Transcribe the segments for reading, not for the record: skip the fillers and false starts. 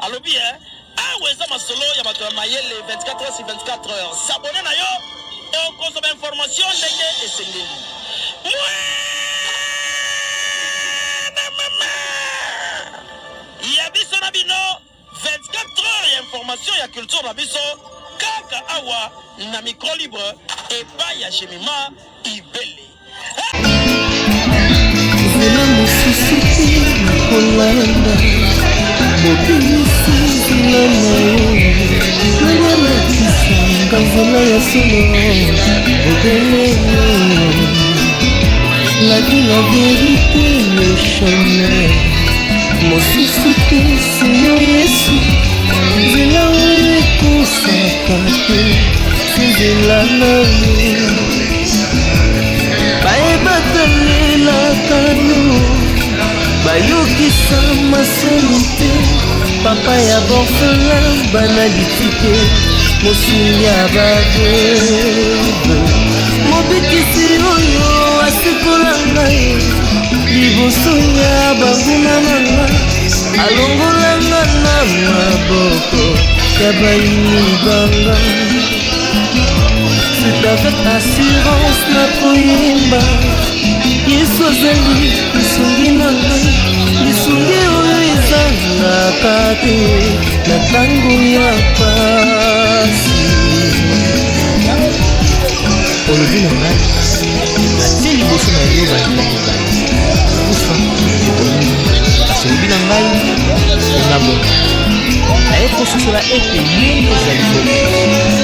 alobi aweza masolo ya bato mayele 24 heures sur 24 heures. S'abonner na yo et consomme information ndenge esengeli. Ya biso na bino 24 heures ya information ya culture na biso kaka awa na micro libre et pas ya chemima ibele. Zela mususuki na kolanda Bobisi zela na yo Nagala kisanga zela ya solo Bobele yo La vie, la vérité, le chemin Mosusuki siyo Yesu Zela ule kusakate Zela na yo Baebatalela kano Bayokisa masolite Papa ya borfela banalitike Mosuli ya babebe Mobikisi oyo asikola ngai Liboso ya banguna nanga Alongola nga na maboko Ya bayini banga C'est avec assurance na koyemba Yesu azali lisungi na ngai Lisungi oyo ezalaka te na ntango ya pasi Olobi na ngai natie liboso na yo bandeko kufa kasi olobi na ngai onabona naye kososola ete ye ozali boye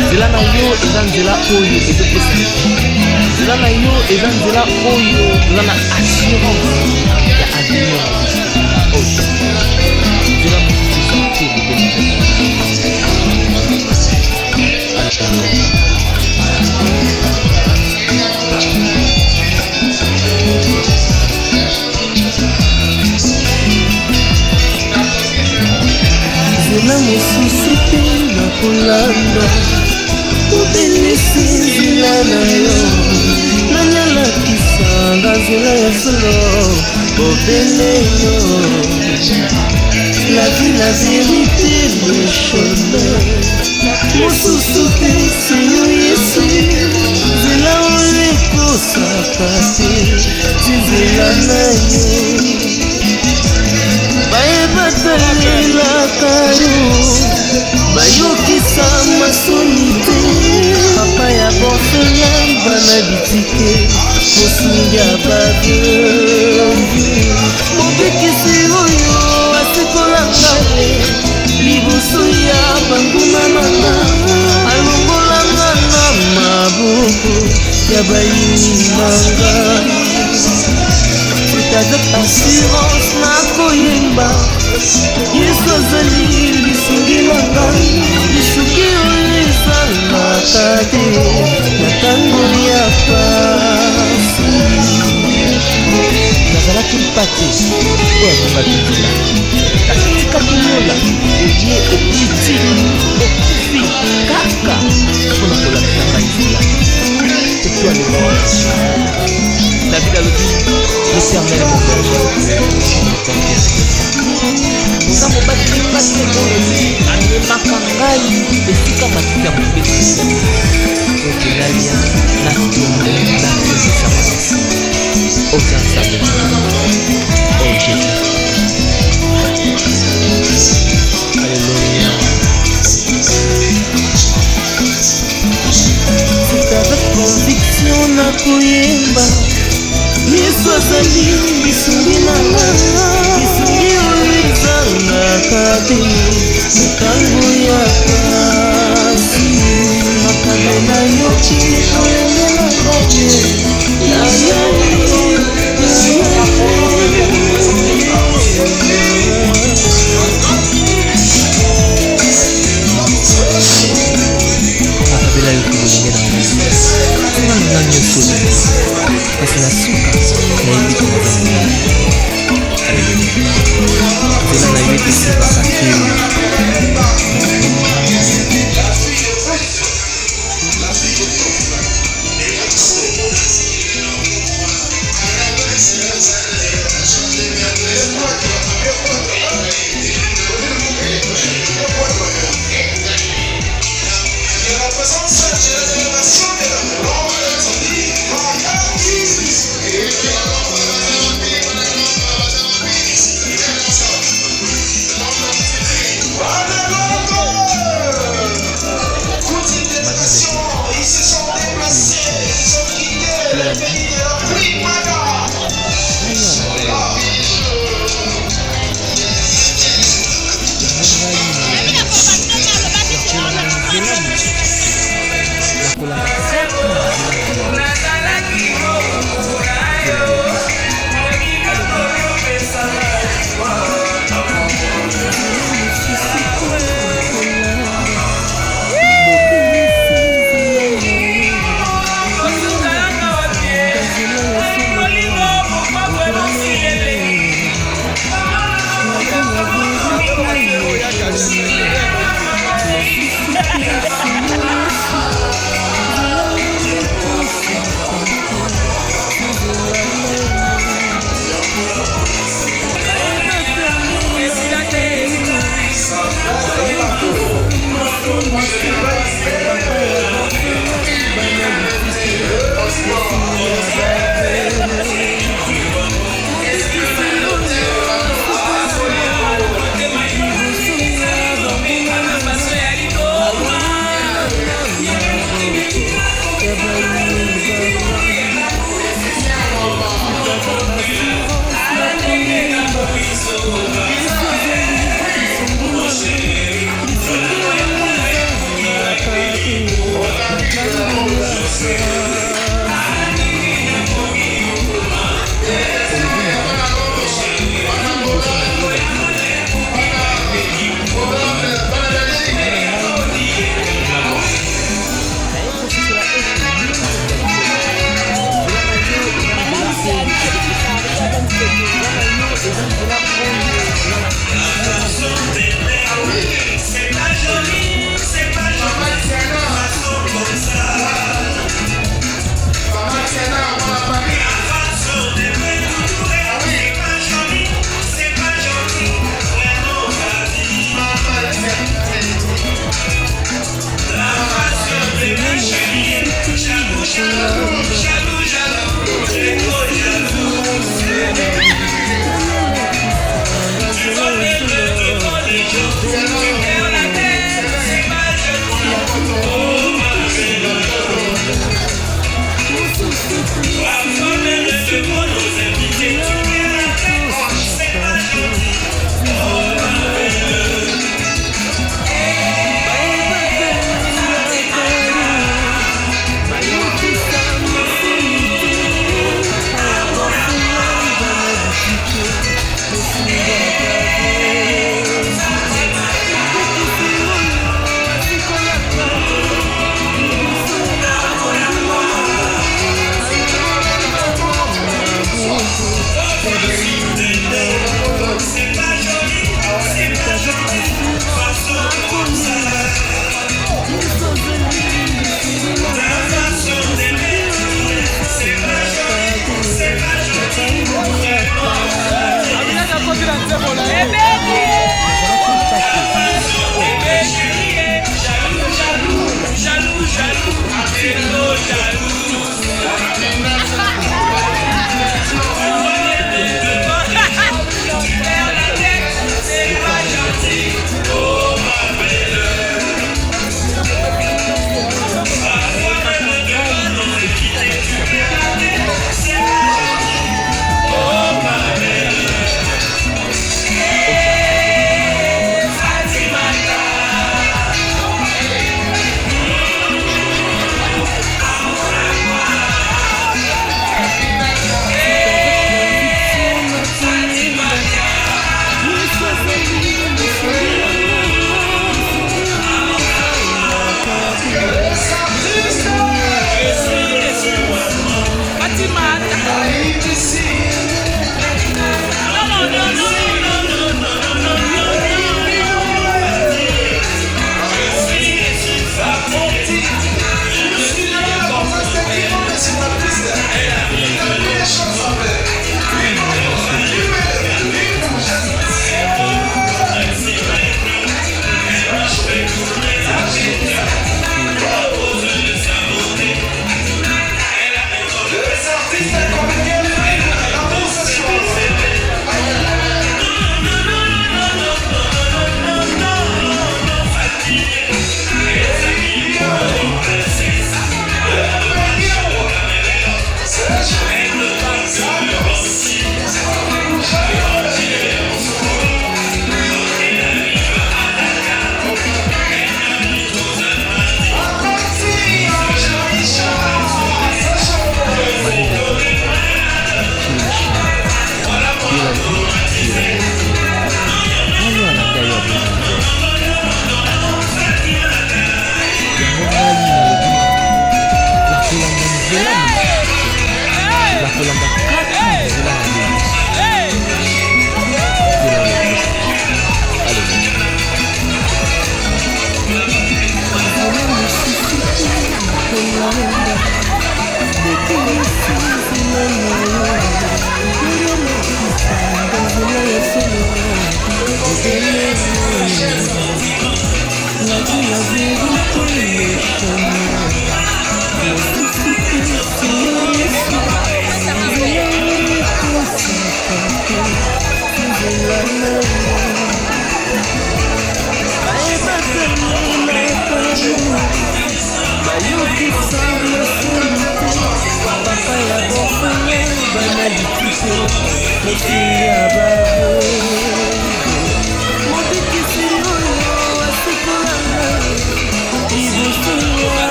nzela na yo eza nzela oyo ezopesa nzela na yo eza nzela oyo eza na assurance ya avenir oyo nzela mosusu te Zela mosusu te na kolanda Obelisi nzela na yo Nanyalakisanga nzela ya solo Obele yo La vie, la vérité, le chemin Mosusu te seyo Yesu Nzela oyo ekosaka te Nzela na yo Baebatalela yo Bayokisa masoni te Papa ya borfela banalitike Mosuli ya babebe Mobikisi oyo asikola ngai Liboso ya banguna nanga Alongola nga na maboko Ya bayini manga C'est avec assurance na koyemba Yesu azali lisungi na ngai Lisungi oyo ezalaka te na ntango ya pasi Nazalaki mpate oyo azongaki nzela kasi tikaki mola oye okiti okufi kaka mpona kolakisa ngai nzela etoile David alobi l'Éternel est mon berger, je ne t'inquiète pas. Oza mobali mpasi oyo amemaka ngai esika matita mobesi okenalia natonde napesisa makasi oza nzambe o Jésus. Alléluia. C'est avec conviction na koyemba Yesu azali lisungi na nga Lisungi oyo ezalaka te na ntango ya pasi Makambo na yo oyembela Makabela yo kolingela nga na nyonso kasi na suka nayebi komazanga nzela na yo ekesebaka te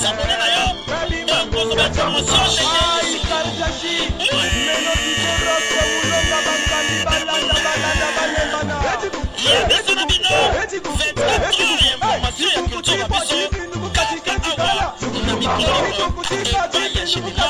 S'abonner na yo. Donc on se met promotion chez ya biso na bino 24 heures ya information ya culture na biso kaka awa na mikolo epai ya chemima